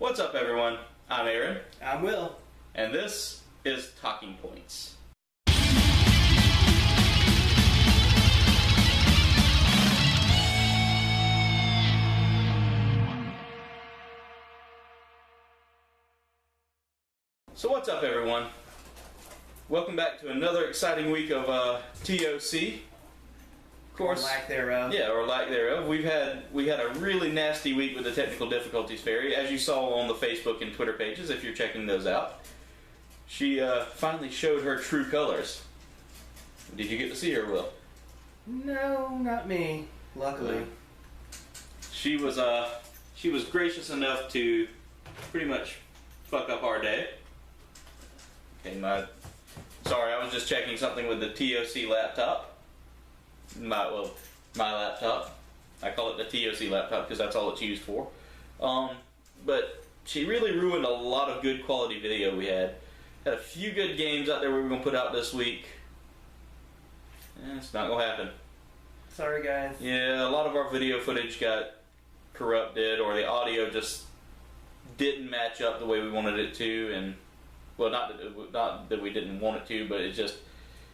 What's up, everyone? I'm Aaron. I'm Will. And this is Talking Points. So what's up, everyone? Welcome back to another exciting week of ToC. Of course, or lack thereof. Yeah, or lack thereof. We had a really nasty week with the technical difficulties fairy, as you saw on the Facebook and Twitter pages. If you're checking those out, she finally showed her true colors. Did you get to see her, Will? No, not me. Luckily, she was gracious enough to pretty much fuck up our day. Okay, sorry, I was just checking something with the ToC laptop. My laptop. I call it the ToC laptop because that's all it's used for. But she really ruined a lot of good quality video we had. Had a few good games out there we were going to put out this week. It's not going to happen. Sorry, guys. Yeah, a lot of our video footage got corrupted, or the audio just didn't match up the way we wanted it to, and well, not that we didn't want it to, but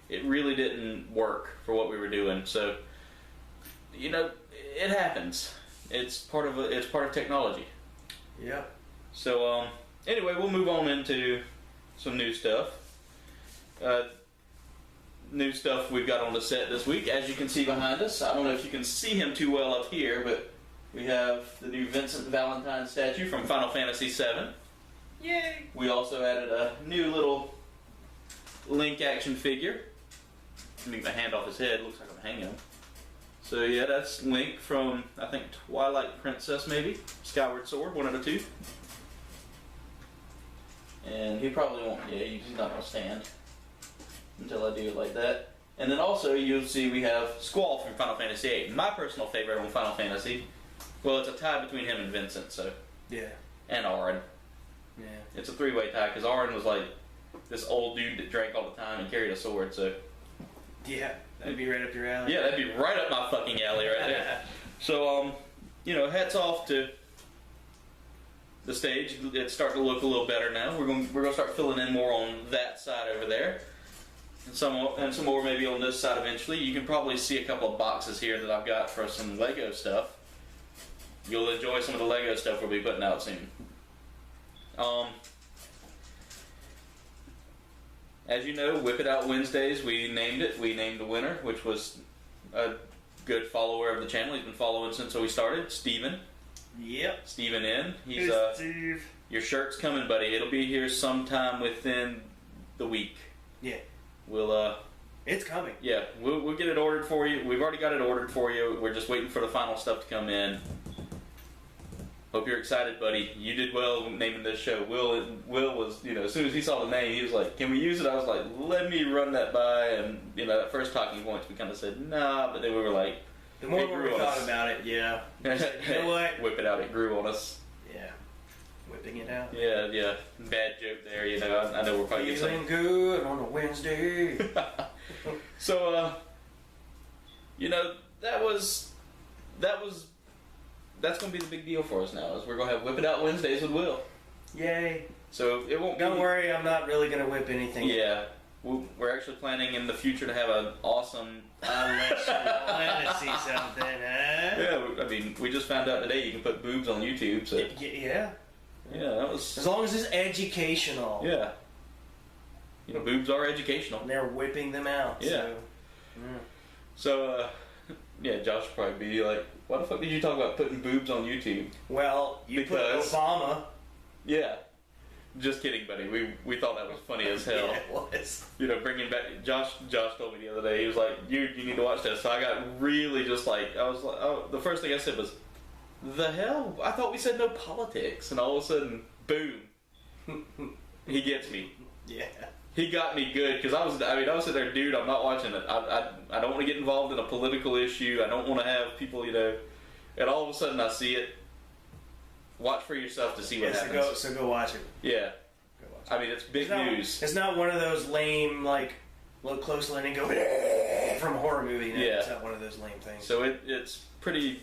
it really didn't work for what we were doing. So, you know, it happens. It's part of technology. Yep. So, anyway, we'll move on into some new stuff. New stuff we've got on the set this week, as you can see behind us. I don't know if you can see him too well up here, but we have the new Vincent Valentine statue from Final Fantasy VII. Yay! We also added a new little Link action figure. Let me get my hand off his head. Looks like I'm hanging him. So yeah, that's Link from, I think, Twilight Princess, maybe? Skyward Sword, one of the two. And he probably won't, he's not going to stand until I do it like that. And then also, you'll see we have Squall from Final Fantasy VIII. My personal favorite on Final Fantasy. Well, it's a tie between him and Vincent, so. Yeah. And Auron. Yeah. It's a three-way tie, because Auron was like this old dude that drank all the time and carried a sword, so. Yeah, that'd be right up your alley. Yeah, that'd be right up my fucking alley right there. So, hats off to the stage. It's starting to look a little better now. We're gonna start filling in more on that side over there, and some more maybe on this side eventually. You can probably see a couple of boxes here that I've got for some Lego stuff. You'll enjoy some of the Lego stuff we'll be putting out soon. As you know, Whip It Out Wednesdays, we named it. We named the winner, which was a good follower of the channel. He's been following since we started. Steven. Yep. Steven N. He's Steve. Your shirt's coming, buddy. It'll be here sometime within the week. Yeah. It's coming. Yeah, we'll get it ordered for you. We've already got it ordered for you. We're just waiting for the final stuff to come in. Hope you're excited, buddy. You did well naming this show. Will was, as soon as he saw the name, he was like, "Can we use it?" I was like, "Let me run that by." And that first talking points, we kind of said, "Nah," but then we were like, the more we thought about it, yeah. Said, you know what? Whip it out. It grew on us. Yeah. Whipping it out. Yeah. Bad joke there. I know we're probably feeling good on a Wednesday. So, that's going to be the big deal for us now, is we're going to have Whip It Out Wednesdays with Will. Yay. So it won't Don't worry, I'm not really going to whip anything. Yeah. We're actually planning in the future to have an awesome... Unless you want to see something, huh? Yeah, I mean, we just found out today you can put boobs on YouTube, so... Yeah. Yeah, that was... As long as it's educational. Yeah. Boobs are educational. And they're whipping them out. Yeah. So, yeah, Josh would probably be like, why the fuck did you talk about putting boobs on YouTube? Well, put Obama. Yeah. Just kidding, buddy. We thought that was funny as hell. Yeah, it was. Bringing back... Josh told me the other day, he was like, you need to watch this. So I got really just like... I was like, oh, the first thing I said was, the hell? I thought we said no politics. And all of a sudden, boom. He gets me. Yeah. He got me good, because I was sitting there, dude, I'm not watching it. I don't want to get involved in a political issue. I don't want to have people, and all of a sudden I see it. Watch for yourself to see what happens. So go watch it. Yeah. Go watch it. I mean, it's big news. It's not one of those lame, like, look closely and go from a horror movie. No, yeah. It's not one of those lame things. So it's pretty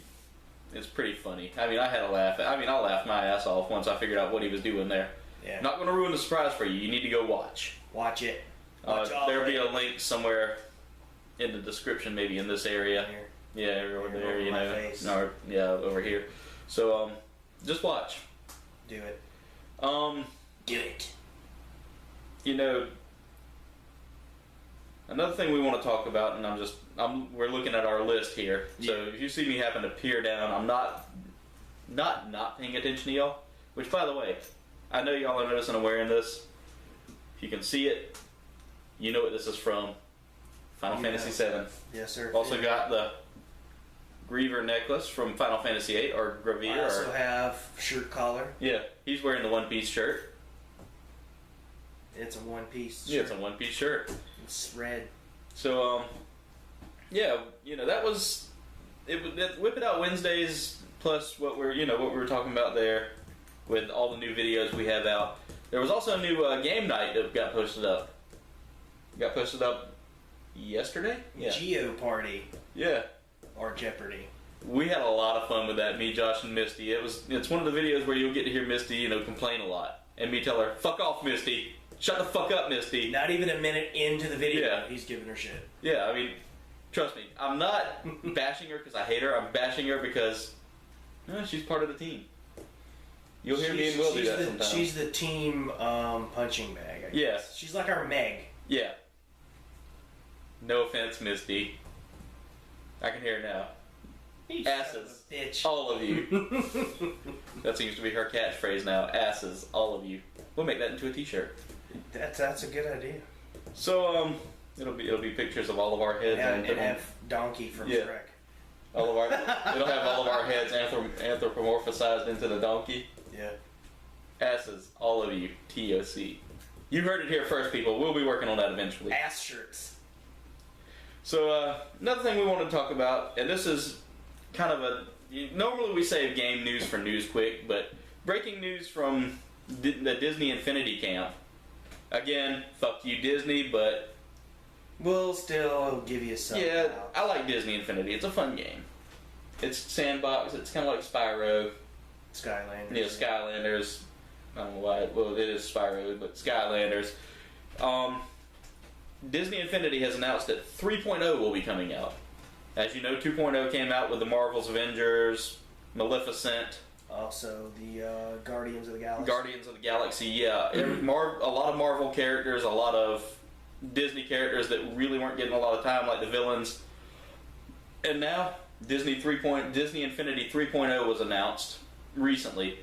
it's pretty funny. I mean, I had a laugh. I mean, I laughed my ass off once I figured out what he was doing there. Yeah. Not going to ruin the surprise for you. You need to go watch. Watch it. Watch all there'll of be it. a link somewhere in the description, maybe in this area. Here. Yeah, over there, over you my know. face. No, yeah, over here. So, just watch. Do it. Do it. You know, another thing we want to talk about, and we're looking at our list here. So if you see me happen to peer down, I'm not paying attention to y'all. Which, by the way, I know y'all are noticing I'm wearing this. If you can see it, you know what this is from. Final Fantasy VII. Yes, sir. Also got the Griever necklace from Final Fantasy VIII, or Gravier. I also have shirt collar. Yeah, he's wearing the One Piece shirt. It's a one-piece shirt. Yeah, it's a one-piece shirt. It's red. So, yeah, you know, that was Whip It Out Wednesdays, plus what we were talking about there with all the new videos we have out. There was also a new game night that got posted up. Got posted up yesterday? Yeah. Geo Party. Yeah. Or Jeopardy. We had a lot of fun with that, me, Josh, and Misty. It's one of the videos where you'll get to hear Misty, complain a lot. And me tell her, fuck off, Misty. Shut the fuck up, Misty. Not even a minute into the video, Yeah. he's giving her shit. Yeah, I mean, trust me. I'm not bashing her because I hate her. I'm bashing her because she's part of the team. You'll hear me and Will do that sometimes. She's the team punching bag, I guess. Yeah. She's like our Meg. Yeah. No offense, Misty. I can hear it now. You Asses. son of a bitch. All of you. That seems to be her catchphrase now. Asses. All of you. We'll make that into a t-shirt. That's a good idea. So, it'll be pictures of all of our heads. And have Donkey from Yeah. Shrek. It'll have all of our heads anthropomorphized into the donkey. Yeah. Asses. All of you. ToC. You heard it here first, people. We'll be working on that eventually. Ass shirts. So, another thing we want to talk about, and this is kind of normally we save game news for News Quick, but breaking news from the Disney Infinity camp. Again, fuck you, Disney, but We'll still give you some. yeah, I like Disney Infinity. It's a fun game. It's sandbox. It's kind of like Spyro. Skylanders. Yeah, Skylanders. I don't know why. Well, it is Spyro, but Skylanders. Disney Infinity has announced that 3.0 will be coming out. As you know, 2.0 came out with the Marvel's Avengers, Maleficent. Also, the Guardians of the Galaxy. Guardians of the Galaxy, yeah. A lot of Marvel characters, a lot of Disney characters that really weren't getting a lot of time, like the villains. And now, Disney Infinity 3.0 was announced recently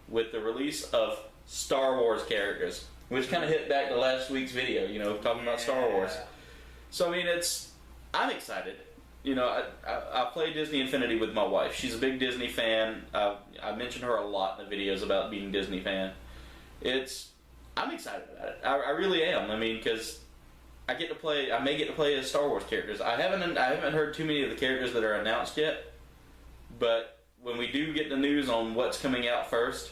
with the release of Star Wars characters, which kind of hit back to last week's video, talking about Star Wars. So, I mean, I'm excited. I play Disney Infinity with my wife. She's a big Disney fan. I mentioned her a lot in the videos about being a Disney fan. I'm excited about it. I really am. I mean, because I may get to play as Star Wars characters. I haven't heard too many of the characters that are announced yet, but when we do get the news on what's coming out first,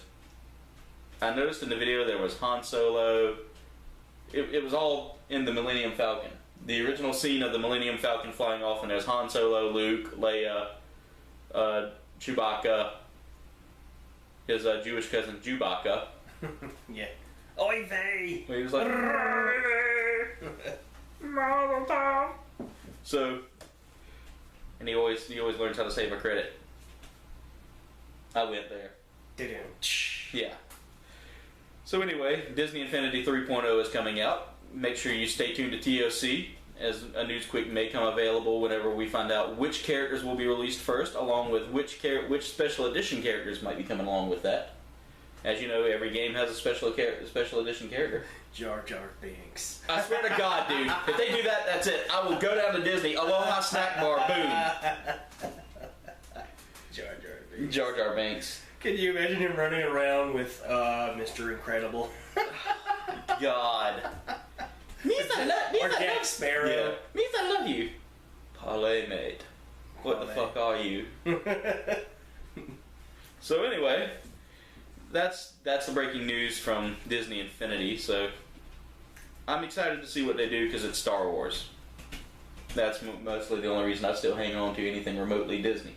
I noticed in the video there was Han Solo. It was all in the Millennium Falcon. The original scene of the Millennium Falcon flying off, and there's Han Solo, Luke, Leia, Chewbacca, his Jewish cousin Chewbacca. Yeah. Oy vey! He was like, so, and he always learns how to save a credit. I went there. Yeah. So anyway, Disney Infinity 3.0 is coming out. Make sure you stay tuned to ToC, as a News Quick may come available whenever we find out which characters will be released first, along with which special edition characters might be coming along with that. As you know, every game has a special edition character. Jar Jar Binks. I swear to God, dude, if they do that, that's it. I will go down to Disney, Aloha Snack Bar, boom. Jar Jar Binks. Jar Jar Binks. Can you imagine him running around with Mr. Incredible? God. Or Jack Sparrow. Yeah. Means I love you. Parlay, mate. What the fuck are you? So anyway, that's the breaking news from Disney Infinity. So I'm excited to see what they do because it's Star Wars. That's mostly the only reason I still hang on to anything remotely Disney.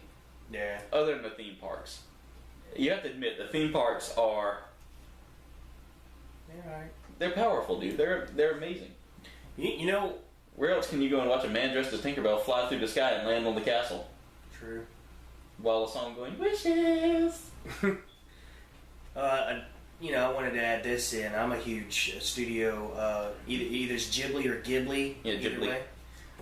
Yeah. Other than the theme parks. You have to admit, the theme parks are... They're powerful, dude. They're amazing. You know... Where else can you go and watch a man dressed as Tinkerbell fly through the sky and land on the castle? True. While a song going, wishes! I wanted to add this in. I'm a huge studio, either it's Ghibli or Ghibli. Yeah, Ghibli. Way.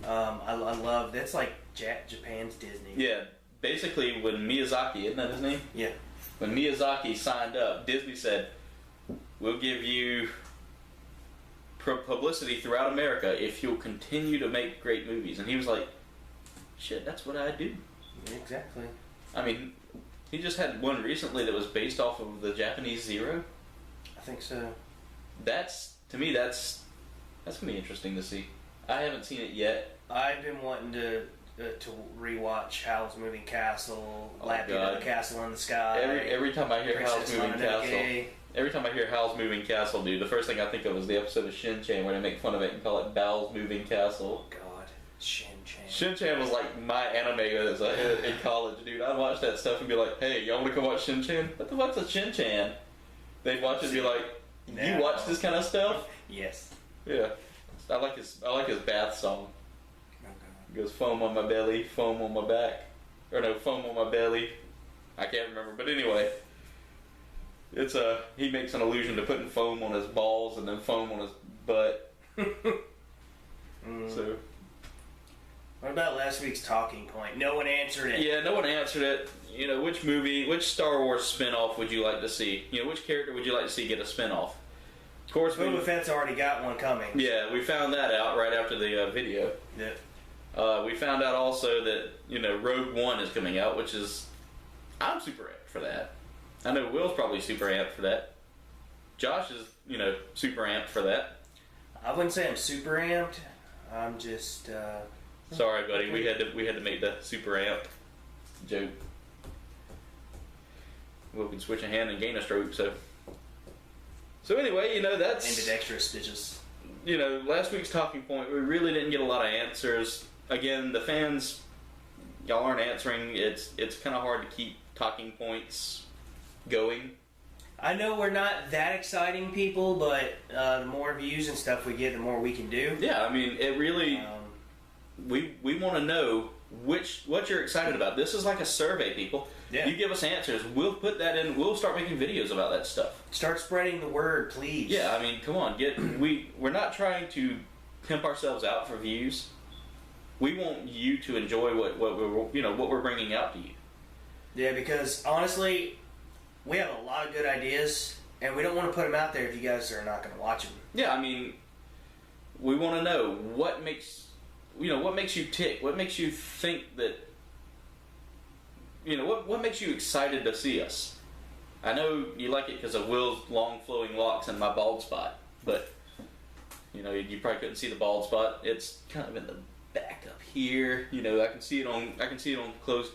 I love, that's like Japan's Disney. Yeah, basically when Miyazaki, isn't that his name? Yeah. When Miyazaki signed up, Disney said, we'll give you publicity throughout America if you'll continue to make great movies. And he was like, shit, that's what I do. Exactly. I mean, he just had one recently that was based off of the Japanese Zero. I think so. To me, that's going to be interesting to see. I haven't seen it yet. I've been wanting to rewatch Howl's Moving Castle, Laputa, the Castle in the Sky. Every time I hear Princess Howl's Moving Mononoke. Castle, every time I hear Howl's Moving Castle, dude, the first thing I think of is the episode of Shin-Chan where they make fun of it and call it Bowl's Moving Castle. God, Shin-Chan. Shin-Chan was like my anime in college, dude. I'd watch that stuff and be like, hey, y'all want to come watch Shin-Chan? What the fuck's a Shin-Chan? They'd watch it and be like, you watch this kind of stuff? Yes. Yeah. I like his bath song. It goes foam on my belly, foam on my back. Or no, foam on my belly. I can't remember. But anyway, it's he makes an allusion to putting foam on his balls and then foam on his butt. So. What about last week's talking point? No one answered it. Yeah, no one answered it. You know, which Star Wars spinoff would you like to see? You know, which character would you like to see get a spinoff? Of course, Boba Fett's already got one coming. Yeah, we found that out right after the video. Yeah. We found out also that, Rogue One is coming out, which is... I'm super amped for that. I know Will's probably super amped for that. Josh is, super amped for that. I wouldn't say I'm super amped. I'm just... Sorry, buddy. We had to make the super amp joke. Will can switch a hand and gain a stroke, so... So anyway, that's... Ambidextrous bitches. Last week's talking point, we really didn't get a lot of answers. Again, the fans, y'all aren't answering. It's kind of hard to keep talking points going. I know we're not that exciting people, but the more views and stuff we get, the more we can do. Yeah, I mean, it really... we want to know what you're excited about. This is like a survey, people. Yeah. You give us answers. We'll put that in. We'll start making videos about that stuff. Start spreading the word, please. Yeah, I mean, come on. We're not trying to pimp ourselves out for views. We want you to enjoy what we're bringing out to you. Yeah, because honestly, we have a lot of good ideas, and we don't want to put them out there if you guys are not going to watch them. Yeah, I mean, we want to know what makes you tick. What makes you think that. What makes you excited to see us? I know you like it because of Will's long flowing locks and my bald spot, but you probably couldn't see the bald spot. It's kind of in the back up here. I can see it on closed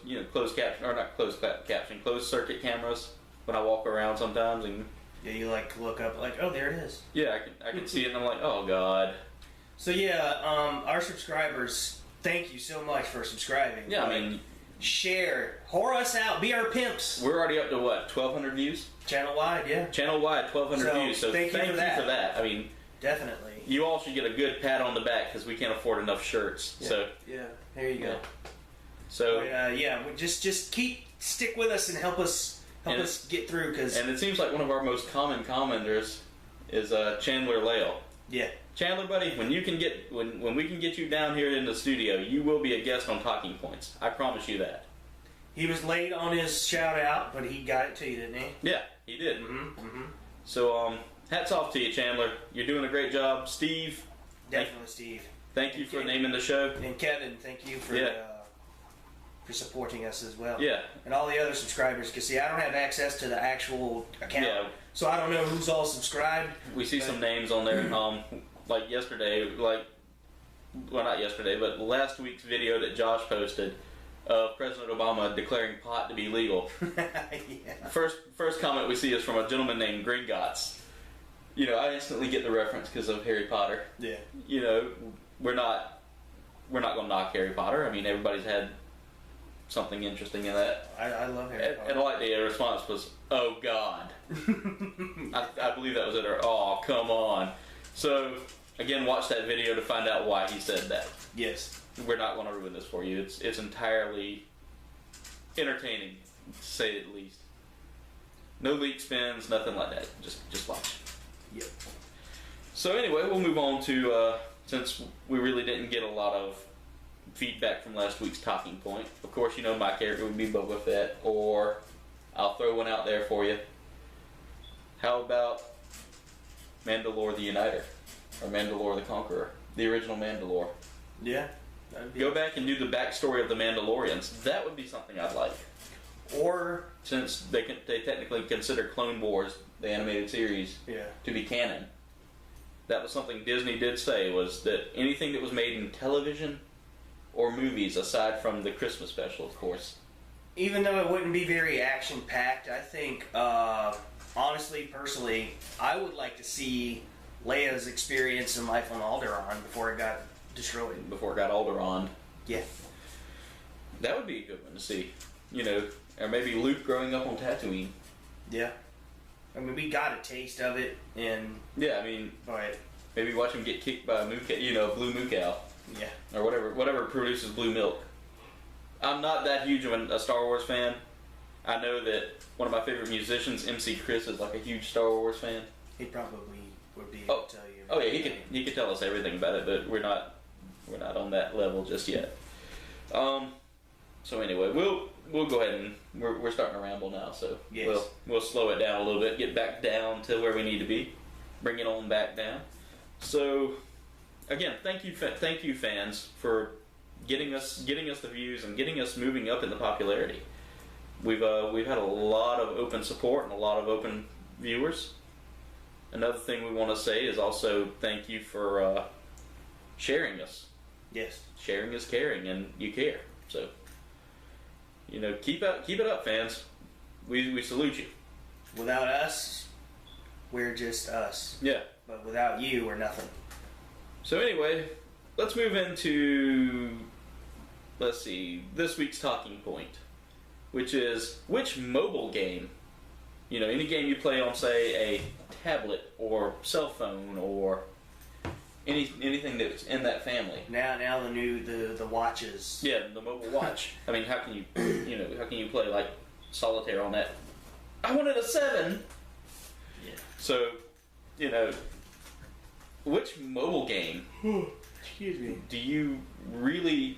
caption, or not closed caption, closed circuit cameras when I walk around sometimes, and yeah, you look up oh, there it is. Yeah, I can see it and I'm like, oh god. So yeah, our subscribers, thank you so much for subscribing. Yeah, I mean, share, whore us out, be our pimps. We're already up to what, 1,200 views? Channel wide, yeah. Channel wide, 1,200 views. So thank you for that. I mean, definitely. You all should get a good pat on the back because we can't afford enough shirts. Yeah. So yeah, there you go. So just stick with us and help us get through. And it seems like one of our most common commenters is Chandler Lale. Yeah. Chandler, buddy, when we can get you down here in the studio, you will be a guest on Talking Points. I promise you that. He was late on his shout out, but he got it to you, didn't he? Yeah, he did. Mm-hmm. So, hats off to you, Chandler. You're doing a great job. Steve. Definitely, Steve. Thank you for naming the show. And Kevin, thank you for supporting us as well. Yeah. And all the other subscribers, because see, I don't have access to the actual account, so I don't know who's all subscribed. We see some names on there. Like yesterday, not yesterday, but last week's video that Josh posted of President Obama declaring pot to be legal. Yeah. First comment we see is from a gentleman named Gringotts. I instantly get the reference because of Harry Potter. Yeah. We're not going to knock Harry Potter. I mean, everybody's had something interesting in that. I love Harry Potter. And I like the response was, "Oh God." I believe that was it. Or, "Oh, come on." So again, watch that video to find out why he said that. Yes. We're not going to ruin this for you. It's entirely entertaining, to say it least. No leak spins, nothing like that. Just watch. Yep. So anyway, we'll move on to since we really didn't get a lot of feedback from last week's talking point. Of course, you know my character would be Boba Fett, or I'll throw one out there for you. How about Mandalore the Uniter, or Mandalore the Conqueror, the original Mandalore? Yeah. Go back and do the backstory of the Mandalorians. That would be something I'd like. Or since they technically consider Clone Wars, the animated series, to be canon. That was something Disney did say, was that anything that was made in television or movies, aside from the Christmas special, of course. Even though it wouldn't be very action-packed, I think, honestly, personally, I would like to see Leia's experience in life on Alderaan before it got destroyed. Before it got Alderaan. Yeah. That would be a good one to see. You know, or maybe Luke growing up on Tatooine. Yeah. I mean, we got a taste of it in... Yeah, I mean... But... Maybe watch him get kicked by a moo cow, blue moo cow. Yeah. Or whatever produces blue milk. I'm not that huge of a Star Wars fan. I know that one of my favorite musicians, MC Chris, is like a huge Star Wars fan. He probably would be able to tell you. Oh yeah, he could tell us everything about it, but we're not on that level just yet. So anyway, we'll go ahead and we're starting to ramble now, so yes. we'll slow it down a little bit, get back down to where we need to be, bring it on back down. So again, thank you fans for getting us the views and getting us moving up in the popularity. We've had a lot of open support and a lot of open viewers. Another thing we want to say is also thank you for sharing us. Yes. Sharing is caring, and you care. So, you know, keep it up, fans. We salute you. Without us, we're just us. Yeah. But without you, we're nothing. So anyway, let's move into, let's see, this week's talking point, which is which mobile game, you know, any game you play on, say, a tablet or cell phone or anything that's in that family. Now the watches. Yeah, the mobile watch. I mean, how can you play like solitaire on that? I wanted a 7. Yeah. So, you know, which mobile game excuse me, do you really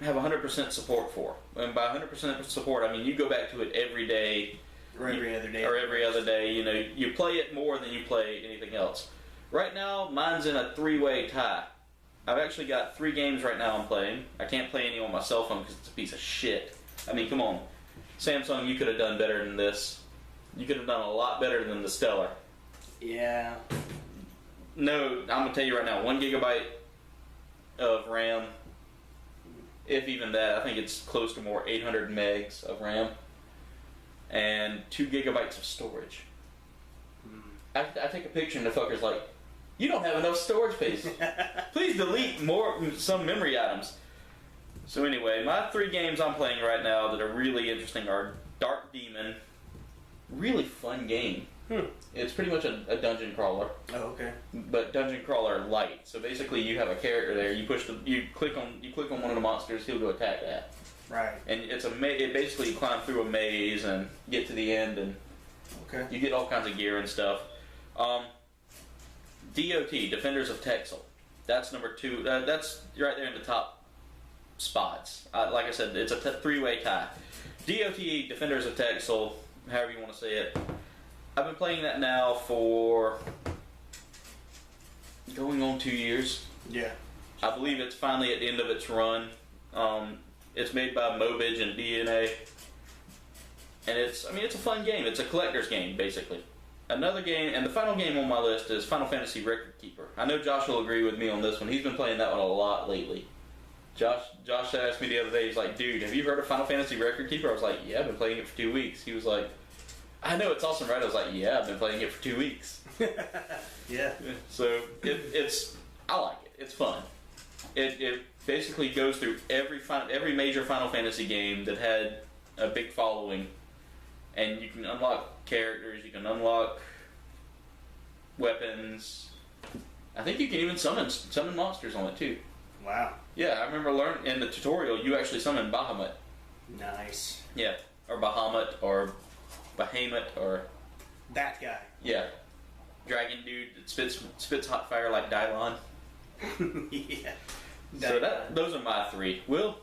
have 100% support for? And by 100% support, I mean you go back to it every day. Or every other day. Or every other day. You know, you play it more than you play anything else. Right now, mine's in a 3-way tie. I've actually got 3 games right now I'm playing. I can't play any on my cell phone because it's a piece of shit. I mean, come on. Samsung, you could have done better than this. You could have done a lot better than the Stellar. Yeah. No, I'm going to tell you right now, 1 gigabyte of RAM, if even that, I think it's close to more, 800 megs of RAM, and 2 gigabytes of storage. I take a picture and the fucker's like, you don't have enough storage space. Please delete some memory items. So anyway, my 3 games I'm playing right now that are really interesting are Dark Demon. Really fun game. It's pretty much a dungeon crawler. Oh, okay. But dungeon crawler light. So basically, you have a character there. You click on one of the monsters. He'll go attack that. Right. And it basically you climb through a maze and get to the end, and okay. You get all kinds of gear and stuff. DOT, Defenders of Texel. That's number 2. That's right there in the top spots. Like I said, it's a 3-way tie. DOT, Defenders of Texel, however you want to say it. I've been playing that now for going on 2 years. Yeah. I believe it's finally at the end of its run. It's made by Mobage and DNA. And it's a fun game. It's a collector's game, basically. Another game, and the final game on my list is Final Fantasy Record Keeper. I know Josh will agree with me on this one. He's been playing that one a lot lately. Josh asked me the other day, he's like, dude, have you heard of Final Fantasy Record Keeper? I was like, yeah, I've been playing it for 2 weeks. He was like, I know, it's awesome, right? I was like, yeah, I've been playing it for 2 weeks. Yeah. So, I like it. It's fun. It basically goes through every major Final Fantasy game that had a big following, and you can unlock characters, you can unlock weapons. I think you can even summon monsters on it too. Wow. Yeah, I remember learning in the tutorial you actually summon Bahamut. Nice. Yeah, or Bahamut, or Bahamut, or that guy. yeah, dragon dude that spits hot fire like Dylon. Yeah. So those are my three. Will?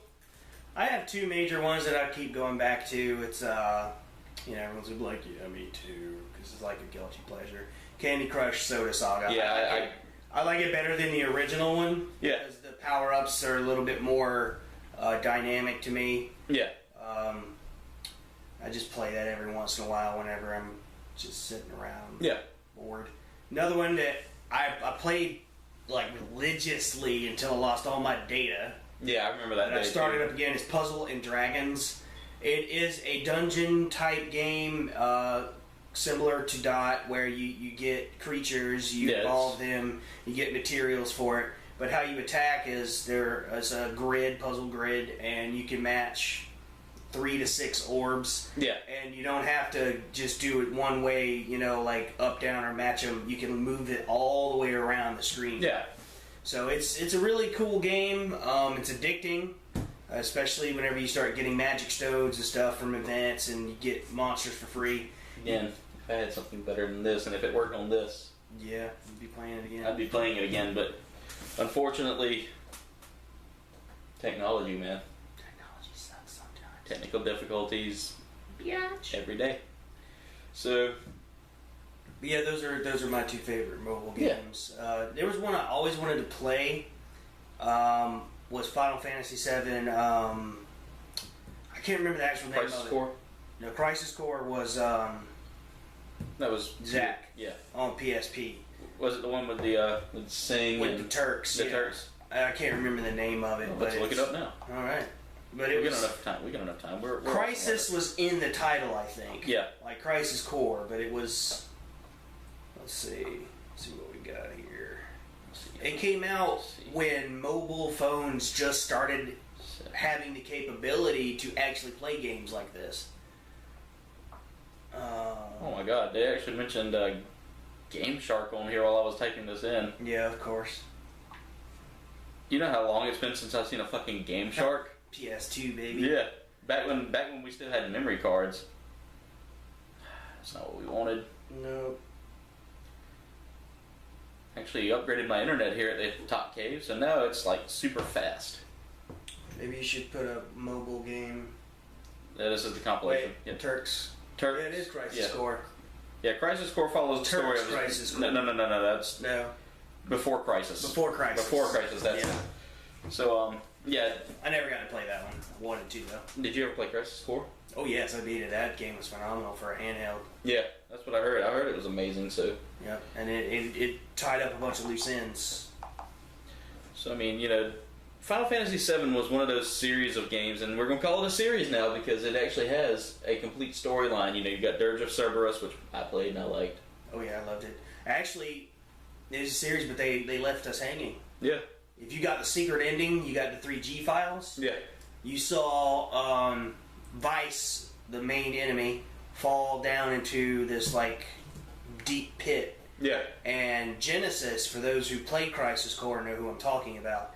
I have two major ones that I keep going back to. It's everyone's gonna be like, yeah, me too, because it's like a guilty pleasure. Candy Crush Soda Saga. Yeah, I like it better than the original one. Yeah. Because the power-ups are a little bit more dynamic to me. Yeah. I just play that every once in a while whenever I'm just sitting around bored. Another one that I played like religiously until I lost all my data. Yeah, I remember that. And I started up again is Puzzle and Dragons. It is a dungeon type game, similar to Dot, where you get creatures, you evolve them, you get materials for it. But how you attack is there is a puzzle grid, and you can match 3 to 6 orbs. Yeah. And you don't have to just do it one way, like up, down, or match them. You can move it all the way around the screen. Yeah. So it's a really cool game. It's addicting, especially whenever you start getting magic stones and stuff from events, and you get monsters for free. Again, if I had something better than this, and if it worked on this, yeah, you'd be playing it again. I'd be playing it again. But unfortunately, technology, man. Technology sucks sometimes. Technical difficulties. Biatch. Every day. So. Yeah, those are my two favorite mobile games. There was one I always wanted to play. Was Final Fantasy VII. I can't remember the actual name Crisis of it. Core? No, Crisis Core was that was Zack. Yeah. On PSP. Was it the one with the Sing with and the Turks? The Turks. I can't remember the name of it. Let's look it up now. All right. But we got enough time. We got enough time. We're Crisis was in the title, I think. Yeah. Like Crisis Core, but it was. Let's see what we got here. It came out when mobile phones just started having the capability to actually play games like this. Oh my God! They actually mentioned Game Shark on here while I was typing this in. Yeah, of course. You know how long it's been since I've seen a fucking Game Shark? PS2, baby. Yeah, back when we still had memory cards. That's not what we wanted. No. Actually, upgraded my internet here at the Top Cave, so now it's like super fast. Maybe you should put a mobile game. Yeah, this is the compilation. Wait, Yeah. Turks. Turks. Yeah, it is Crisis Core. Yeah, Crisis Core follows the story of Crisis Core. No. That's No. Before Crisis. Before Crisis. Before Crisis. That's it. So yeah. I never got to play that one. I wanted to though. Did you ever play Crisis Core? Oh yes, I beat it. That game was phenomenal for a handheld. Yeah, that's what I heard. I heard it was amazing. So. Yeah, and it tied up a bunch of loose ends. So I mean, Final Fantasy VII was one of those series of games, and we're gonna call it a series now because it actually has a complete storyline. You got Dirge of Cerberus, which I played and I liked. Oh yeah, I loved it. Actually, it was a series, but they left us hanging. Yeah. If you got the secret ending, you got the 3G files. Yeah. You saw Vice, the main enemy, fall down into this like deep pit. Yeah. And Genesis, for those who played Crisis Core know who I'm talking about,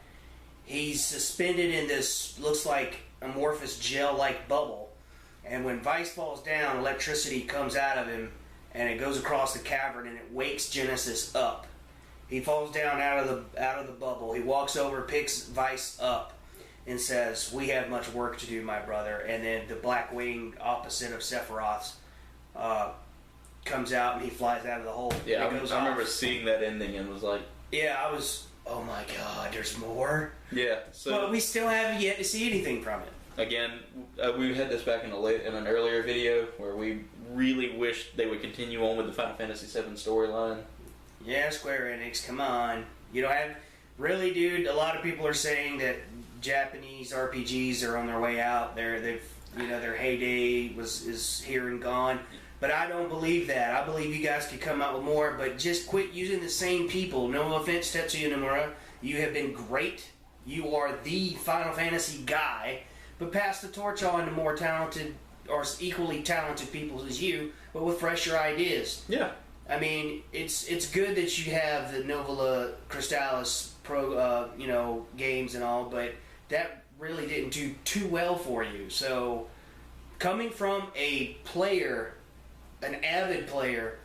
he's suspended in this, looks like amorphous gel-like bubble. And when Vice falls down, electricity comes out of him, and it goes across the cavern, and it wakes Genesis up. He falls down out of the bubble. He walks over, picks Vice up, and says, "We have much work to do, my brother." And then the Black Wing, opposite of Sephiroth's, comes out, and he flies out of the hole. Yeah, I remember seeing that ending and was like... Yeah, I was... Oh my God, there's more? Yeah, so... But we still haven't yet to see anything from it. Again, we had this back in an earlier video where we really wished they would continue on with the Final Fantasy VII storyline. Yeah, Square Enix, come on. You don't have... Really, dude, a lot of people are saying that Japanese RPGs are on their way out. Their heyday is here and gone. But I don't believe that. I believe you guys could come out with more, but just quit using the same people. No offense, Tetsuya Nomura. You have been great You are the Final Fantasy guy, but pass the torch on to more talented or equally talented people as you, but with fresher ideas. Yeah. I mean, it's good that you have the Novella Crystallis games and all, but that really didn't do too well for you. So, coming from a player, an avid player,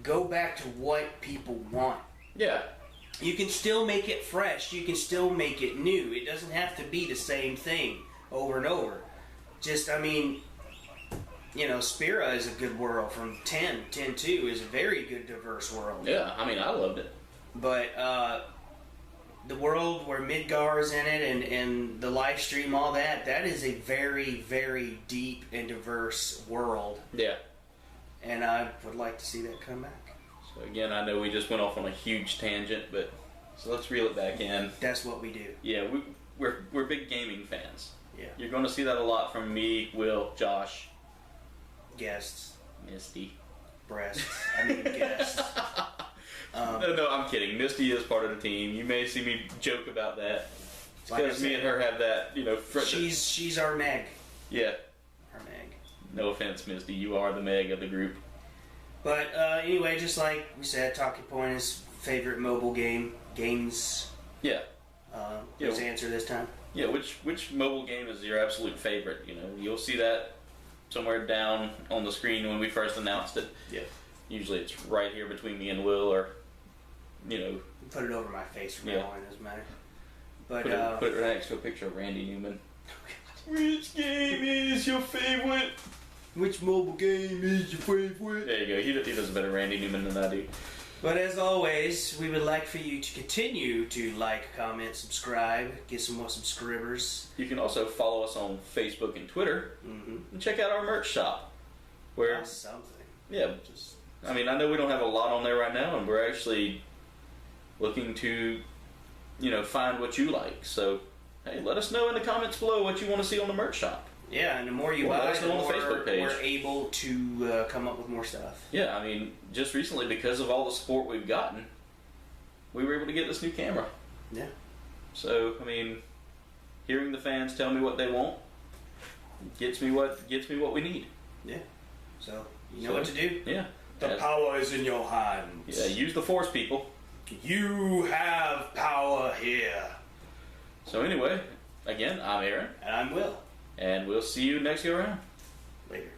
go back to what people want. Yeah. You can still make it fresh. You can still make it new. It doesn't have to be the same thing over and over. Just, I mean, Spira is a good world from 10. 10-2 is a very good, diverse world. Yeah, I mean, I loved it. But the world where Midgar is in it and the live stream, all that is a very, very deep and diverse world. Yeah. And I would like to see that come back. So again, I know we just went off on a huge tangent, but so let's reel it back in. That's what we do. Yeah, we're big gaming fans. Yeah. You're going to see that a lot from me, Will, Josh, Guests. Misty. Breasts. I mean guests. No, I'm kidding. Misty is part of the team. You may see me joke about that. It's because me and her have that, She's our Meg. Yeah. Our Meg. No offense, Misty. You are the Meg of the group. But anyway, just like we said, Talking Point is favorite mobile games. Yeah. Let's answer this time. Yeah, which mobile game is your absolute favorite? You'll see that somewhere down on the screen when we first announced it. Yeah. Usually it's right here between me and Will, or Put it over my face from now on, it doesn't matter. But put it right next to a picture of Randy Newman. Which game is your favorite? Which mobile game is your favorite? There you go. He does a better Randy Newman than I do. But as always, we would like for you to continue to like, comment, subscribe, get some more subscribers. You can also follow us on Facebook and Twitter, and check out our merch shop. Where That's something. Yeah, I mean, I know we don't have a lot on there right now, and we're actually looking to, find what you like. So, hey, let us know in the comments below what you want to see on the merch shop. Yeah, and the more you buy, the more we're able to come up with more stuff. Yeah, I mean, just recently, because of all the support we've gotten, we were able to get this new camera. Yeah. So, I mean, hearing the fans tell me what they want gets me what we need. Yeah. So, you know what to do? Yeah. The power is in your hands. Yeah, use the force, people. You have power here. So anyway, again, I'm Aaron. And I'm Will. And we'll see you next go around. Later.